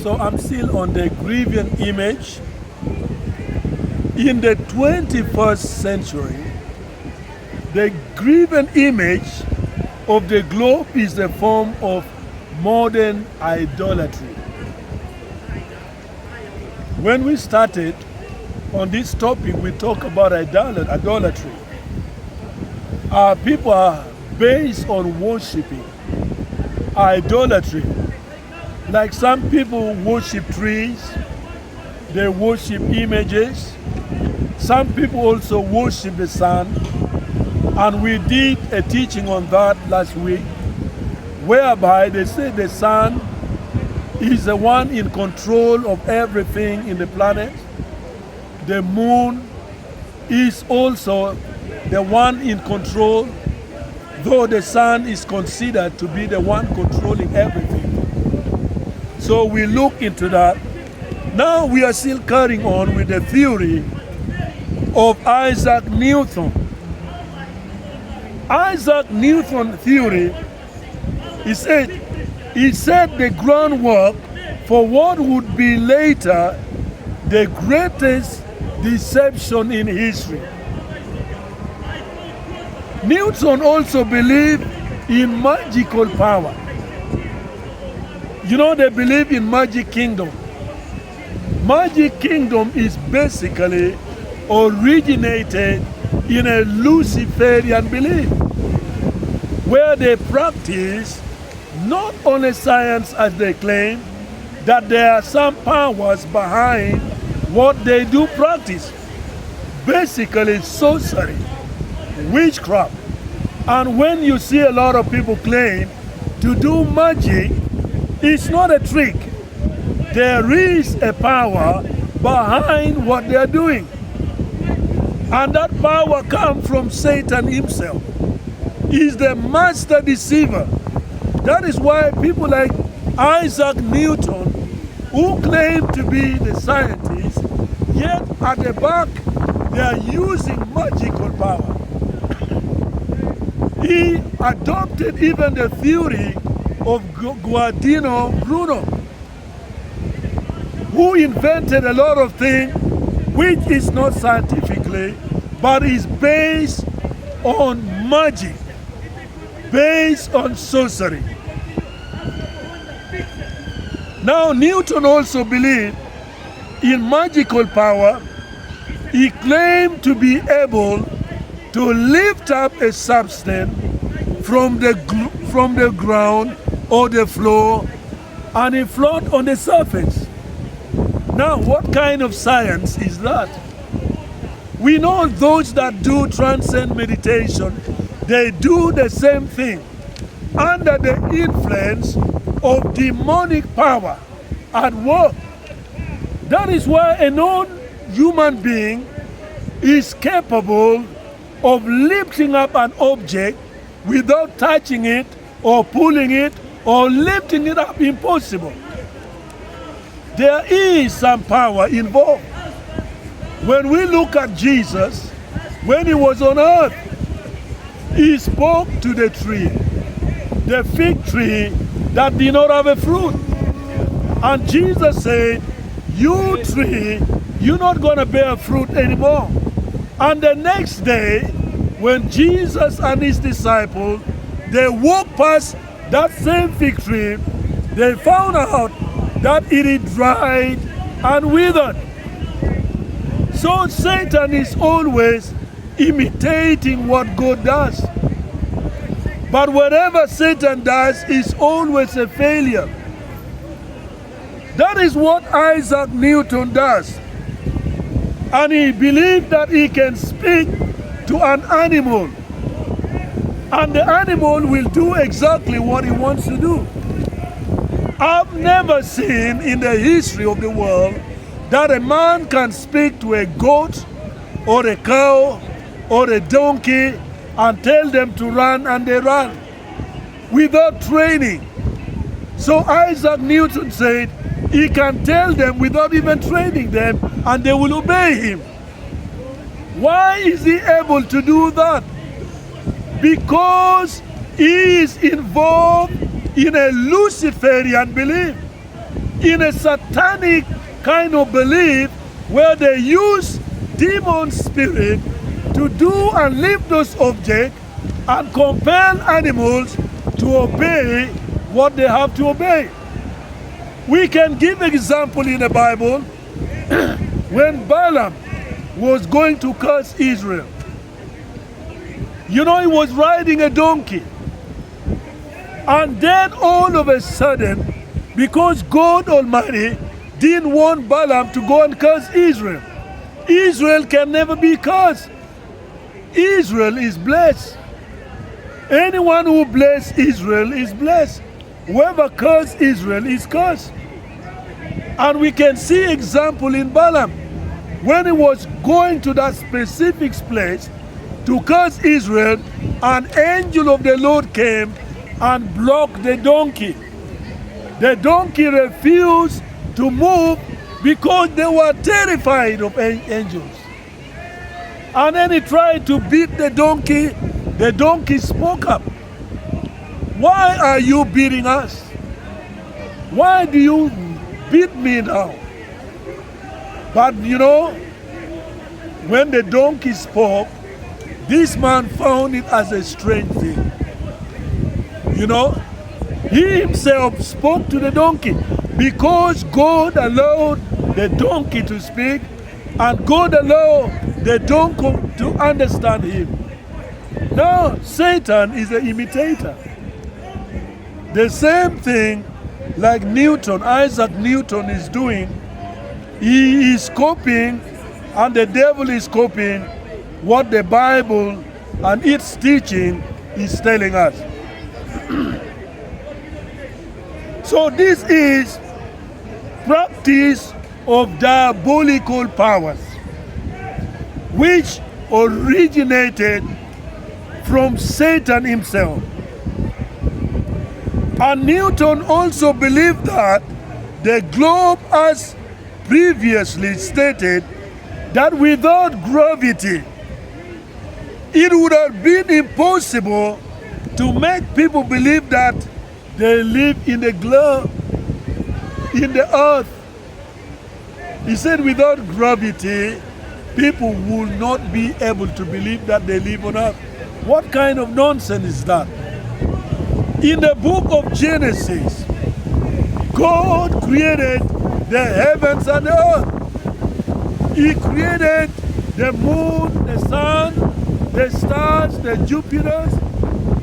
So I'm still on the graven image. In the 21st century, the graven image of the globe is a form of modern idolatry. When we started on this topic, we talk about idolatry. Our people are based on worshiping idolatry. Like some people worship trees, they worship images. Some people also worship the sun. And we did a teaching on that last week, whereby they say the sun is the one in control of everything in the planet. The moon is also the one in control, though the sun is considered to be the one controlling everything. So we look into that. Now we are still carrying on with the theory of Isaac Newton. Isaac Newton theory, he said the groundwork for what would be later the greatest deception in history. Newton also believed in magical power. You know, they believe in magic kingdom. Magic kingdom is basically originated in a Luciferian belief, where they practice not only science as they claim, that there are some powers behind what they do practice. Basically sorcery, witchcraft. And when you see a lot of people claim to do magic, it's not a trick. There is a power behind what they are doing. And that power comes from Satan himself. He's the master deceiver. That is why people like Isaac Newton, who claim to be the scientist, yet at the back they are using magical power. He adopted even the theory of Giordano Bruno, who invented a lot of things which is not scientifically, but is based on magic, based on sorcery. Now, Newton also believed in magical power. He claimed to be able to lift up a substance from the ground or the floor, and it float on the surface. Now, what kind of science is that? We know those that do transcend meditation, they do the same thing under the influence of demonic power at work. That is why a non-human being is capable of lifting up an object without touching it or pulling it or lifting it up. Impossible. There is some power involved. When we look at Jesus, when he was on earth, he spoke to the tree, the fig tree that did not have a fruit. And Jesus said, "You tree, you're not going to bear fruit anymore." And the next day, when Jesus and his disciples, they walked past that same fig tree, they found out that it is dried and withered. So Satan is always imitating what God does. But whatever Satan does is always a failure. That is what Isaac Newton does. And he believed that he can speak to an animal, and the animal will do exactly what he wants to do. I've never seen in the history of the world that a man can speak to a goat or a cow or a donkey and tell them to run, and they run without training. So Isaac Newton said he can tell them without even training them, and they will obey him. Why is he able to do that? Because he is involved in a Luciferian belief. in a satanic kind of belief where they use demon spirit to do and lift those objects and compel animals to obey what they have to obey. We can give example in the Bible when Balaam was going to curse Israel. You know, he was riding a donkey. And then all of a sudden, because God Almighty didn't want Balaam to go and curse Israel, Israel can never be cursed. Israel is blessed. Anyone who bless Israel is blessed. Whoever curses Israel is cursed. And we can see example in Balaam. When he was going to that specific place to curse Israel, an angel of the Lord came and blocked the donkey. The donkey refused to move because they were terrified of angels. And then he tried to beat the donkey. The donkey spoke up. Why are you beating us? Why do you beat me now? But you know, when the donkey spoke, this man found it as a strange thing. You know, he himself spoke to the donkey because God allowed the donkey to speak and God allowed the donkey to understand him. Now, Satan is an imitator. The same thing like Newton, Isaac Newton is doing. He is copying, and the devil is copying what the Bible and its teaching is telling us. So this is practice of diabolical powers, which originated from Satan himself. And Newton also believed that the globe, as previously stated, that without gravity, it would have been impossible to make people believe that they live in the globe, in the earth. He said without gravity, people will not be able to believe that they live on earth. What kind of nonsense is that? In the book of Genesis, God created the heavens and the earth. He created the moon, the sun, the stars, the Jupiters,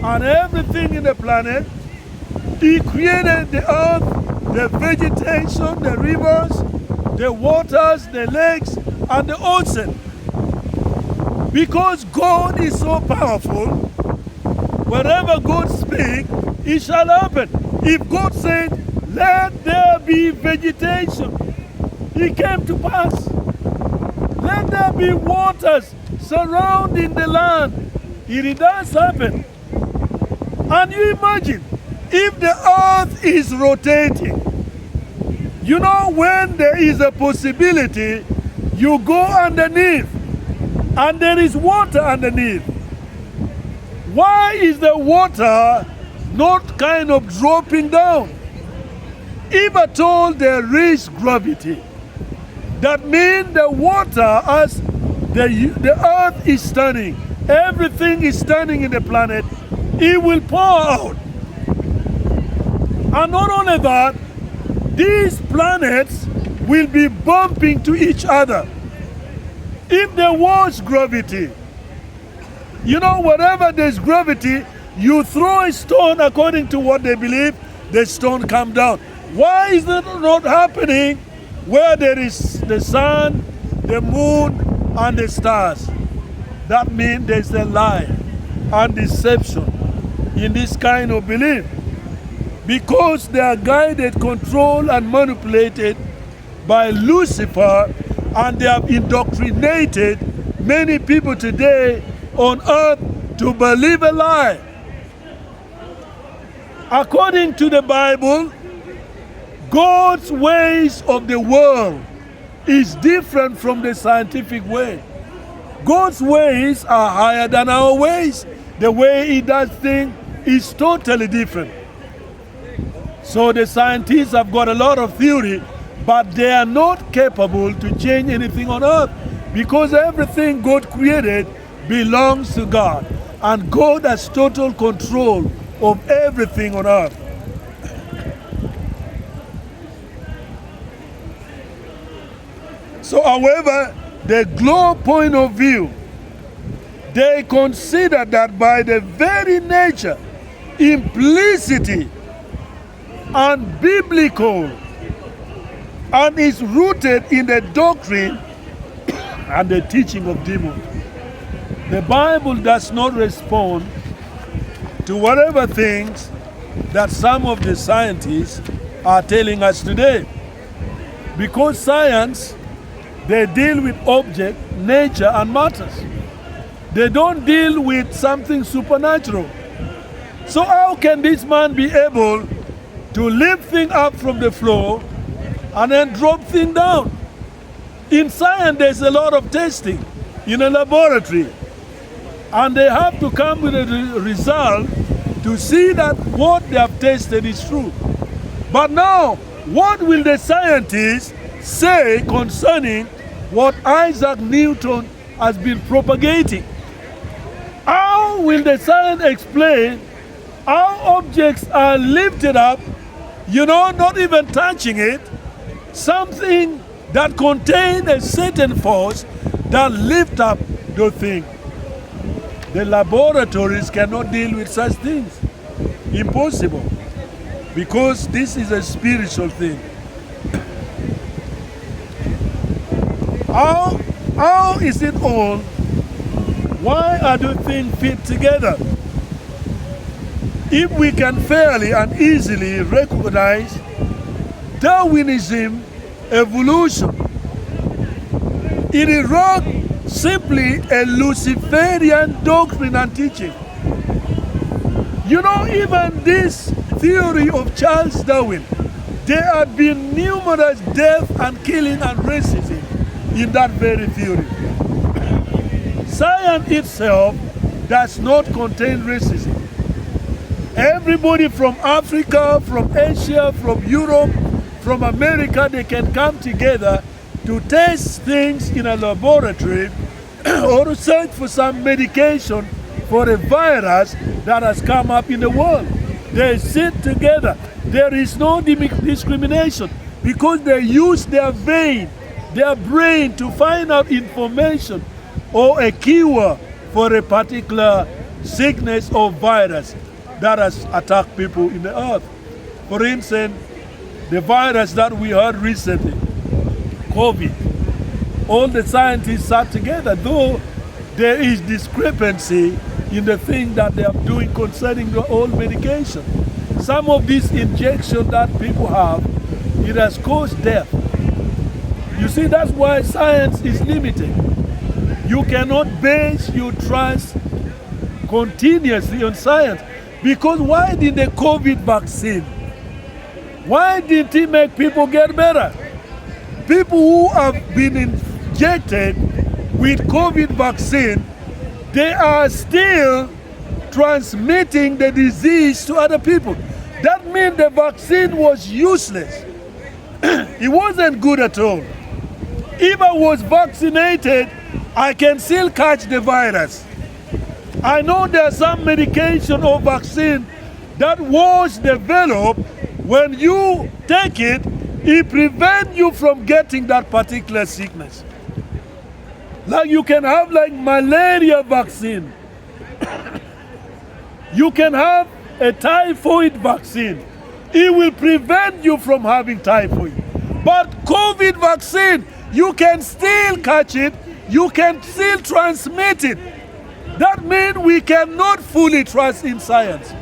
and everything in the planet. He created the earth, the vegetation, the rivers, the waters, the lakes, and the ocean. Because God is so powerful, wherever God speaks, it shall happen. If God said, let there be vegetation, it came to pass. Let there be waters surrounding the land, it does happen. And you imagine, if the earth is rotating, you know, when there is a possibility, you go underneath, and there is water underneath. Why is the water not kind of dropping down? If at all there is gravity, that means the water, as the earth is turning, everything is turning in the planet, it will pour out. And not only that, these planets will be bumping to each other. If there was gravity, you know, wherever there's gravity, you throw a stone according to what they believe, the stone comes down. Why is that not happening where there is the sun, the moon, and the stars? That means there's a lie and deception in this kind of belief. Because they are guided, controlled, and manipulated by Lucifer, and they have indoctrinated many people today on earth to believe a lie. According to the Bible, God's ways of the world is different from the scientific way. God's ways are higher than our ways. The way He does things is totally different. So the scientists have got a lot of theory, but they are not capable to change anything on earth, because everything God created belongs to God, and God has total control of everything on earth. So, however, the globe point of view, they consider that by the very nature, implicity, and biblical, and is rooted in the doctrine and the teaching of demons. The Bible does not respond to whatever things that some of the scientists are telling us today. Because science, they deal with object, nature, and matters. They don't deal with something supernatural. So how can this man be able to lift things up from the floor and then drop things down? In science, there's a lot of testing in a laboratory, and they have to come with a result to see that what they have tested is true. But now, what will the scientists say concerning what Isaac Newton has been propagating? How will the science explain how objects are lifted up, not even touching it, something that contains a certain force that lift up the thing? The laboratories cannot deal with such things. Impossible. Because this is a spiritual thing. How is it all? Why are the things fit together? If we can fairly and easily recognize Darwinism, evolution, it is wrong, simply a Luciferian doctrine and teaching. Even this theory of Charles Darwin, there have been numerous death and killing and racism in that very theory. Science itself does not contain racism. Everybody from Africa, from Asia, from Europe, from America, they can come together to test things in a laboratory or to search for some medication for a virus that has come up in the world. They sit together. There is no discrimination because they use their brain to find out information or a cure for a particular sickness or virus that has attacked people in the earth. For instance, the virus that we heard recently, COVID, all the scientists sat together, though there is discrepancy in the thing that they are doing concerning the old medication. Some of these injections that people have, it has caused death. You see, that's why science is limited. You cannot base your trust continuously on science. Because why did the COVID vaccine, why did it make people get better? People who have been injected with COVID vaccine, they are still transmitting the disease to other people. That means the vaccine was useless. It wasn't good at all. If I was vaccinated, I can still catch the virus. I know there's some medication or vaccine that was developed. When you take it, it prevents you from getting that particular sickness. Like you can have like malaria vaccine. You can have a typhoid vaccine. It will prevent you from having typhoid. But COVID vaccine, you can still catch it. You can still transmit it. That means we cannot fully trust in science.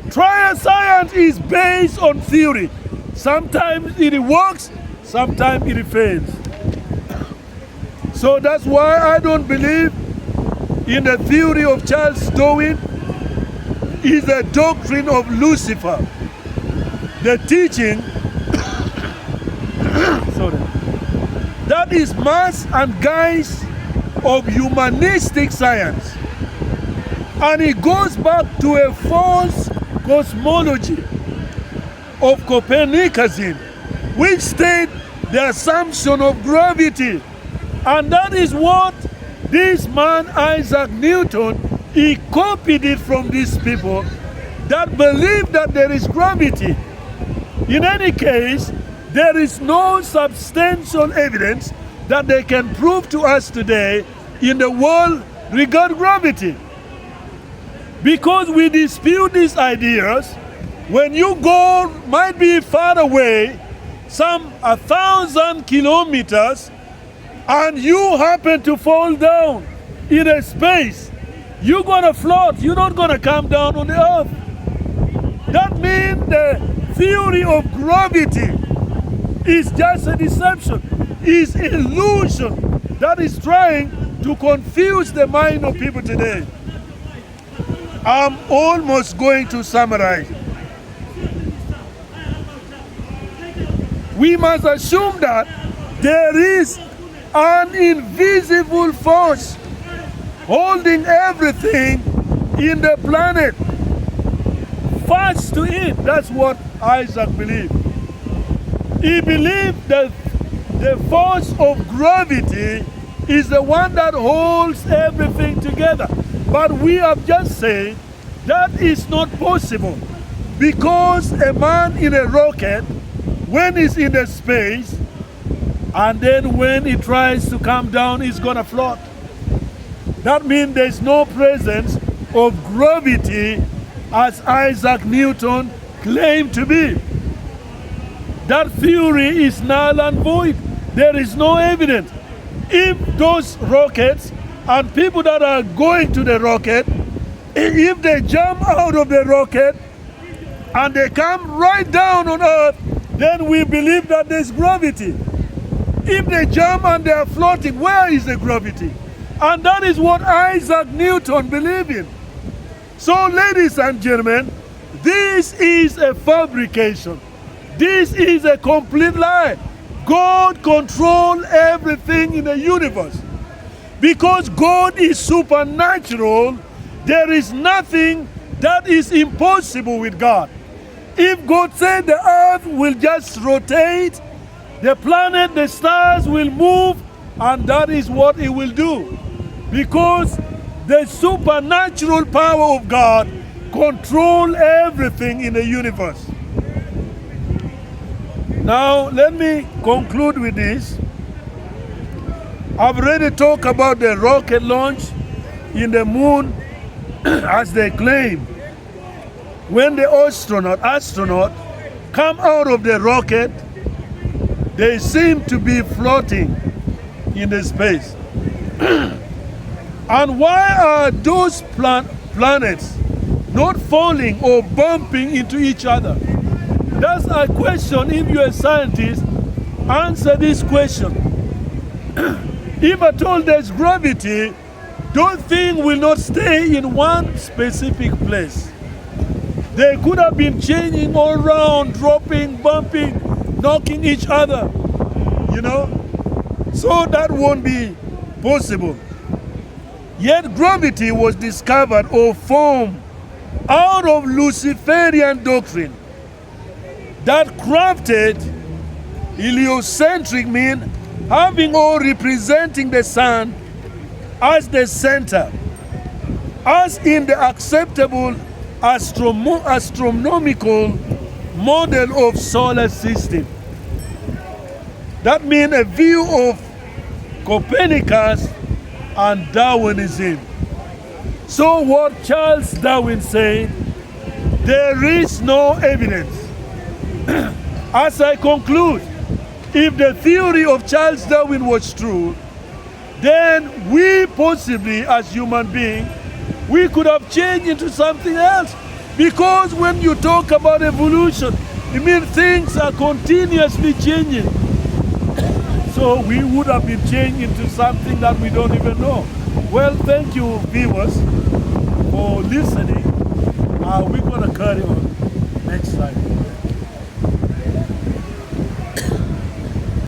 Science is based on theory. Sometimes it works, sometimes it fails. So that's why I don't believe in the theory of Charles Darwin. Is the doctrine of Lucifer. The teaching that is mass and guise of humanistic science. And it goes back to a false cosmology. of Copernicanism, which state the assumption of gravity. And that is what this man, Isaac Newton, he copied it from these people that believe that there is gravity. In any case, there is no substantial evidence that they can prove to us today in the world regarding gravity. Because we dispute these ideas, when you go, might be far away, some 1,000 kilometers, and you happen to fall down in a space, you're gonna float, you're not gonna come down on the earth. That means the theory of gravity is just a deception, is illusion that is trying to confuse the mind of people today. I'm almost going to summarize. We must assume that there is an invisible force holding everything in the planet fast to it. That's what Isaac believed. He believed that the force of gravity is the one that holds everything together. But we have just said that is not possible, because a man in a rocket, when he's in the space, and then when he tries to come down, he's gonna float. That means there's no presence of gravity as Isaac Newton claimed to be. That theory is null and void. There is no evidence. If those rockets and people that are going to the rocket, if they jump out of the rocket and they come right down on earth, then we believe that there's gravity. If they jump and they are floating, where is the gravity? And that is what Isaac Newton believed in. So, ladies and gentlemen, this is a fabrication. This is a complete lie. God controls everything in the universe. Because God is supernatural, there is nothing that is impossible with God. If God said the earth will just rotate, the planet, the stars will move, and that is what it will do. Because the supernatural power of God controls everything in the universe. Now, let me conclude with this. I've already talked about the rocket launch in the moon, as they claim. When the astronaut come out of the rocket, they seem to be floating in the space. And why are those planets not falling or bumping into each other? That's a question. If you're a scientist, answer this question. If at all there's gravity, those things will not stay in one specific place. They could have been changing all around, dropping, bumping, knocking each other, you know? So that won't be possible. Yet gravity was discovered or formed out of Luciferian doctrine that crafted heliocentric, mean having or representing the sun as the center, as in the acceptable astronomical model of solar system. That means a view of Copernicus and Darwinism. So what Charles Darwin said, there is no evidence. As I conclude, if the theory of Charles Darwin was true, then we possibly, as human beings, we could have changed into something else. Because when you talk about evolution, it means things are continuously changing. So we would have been changed into something that we don't even know. Well, thank you, viewers, for listening. We're going to carry on next time.